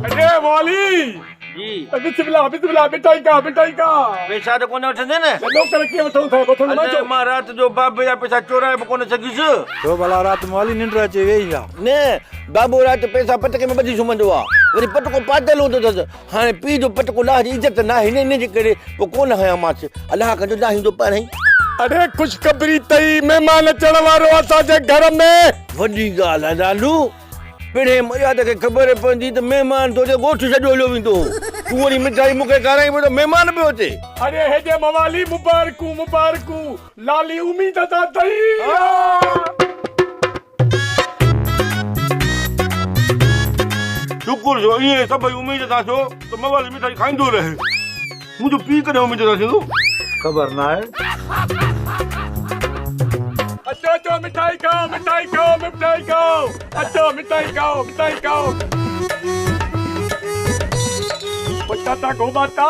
अरे वाली जी बिस्मिल्लाह बिस्मिल्लाह मिठाई का पैसा तो कोने वठंदे न लो करके वठो था वठो न अरे मां रात जो बाबे जा पैसा चोराए बि कोन सघियुसि तो भला रात माली निंड अचे वेही जा न बाबू रात पैसा पटके में ॿधी सुम्हंदो आहे वरी पटको पातल हूंदो अथसि हाणे पीउ जो पटको लाह जी इज़त न आहे हिन जे करे पोइ कोन हयामांसि अलाह कंदो लाहींदो पाण ई अरे खुशखबरी तई मेहमान अचण वारो असांजे घर में वॾी ॻाल्हि आहे लालू पिणे मर्यादा खे ख़बर पवंदी त महिमान तुंहिंजे ॻोठ छॾियो हलियो वेंदो तूं वरी मिठाई मूंखे खाराई त महिमान पियो अचे अरे हेजे मवाली मुबारकू लाली उम्मीद था तई शुकुर जो इहे सभई उमेद था छो त मवाली मिठाई खाईंदो रहे मुंहिंजो पीउ कॾहिं उमेद था थींदो खबर ना है अचो मिठाई खाओ अचो मिठाई खाओ पटाटा गोबाता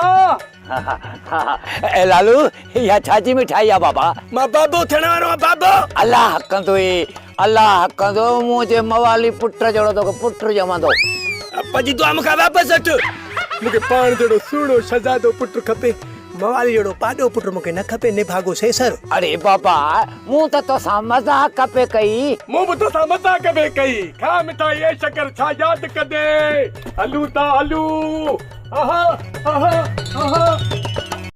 ए लालू या छाजी मिठाई आ बाबा मां बाबो थियण वारो आहे बाबो अल्लाह कंदो अल्लाह कंदो मुझे मवाली पुट जड़ो तो पुट जमंदो पजी तू मूंखे वापसि अच मूंखे पाण जहिड़ो सुहिणो शहज़ादो पुट खपे मवाली जहिड़ो पाॾो पुट मूंखे न खपे निभागो सेसर अरे बाबा मूं तो सा मजाक पे कई मूं बि तोसां मज़ाक में कई खा मिठाई ऐं शकर छा यादि कदे हलूं था हलूं आहा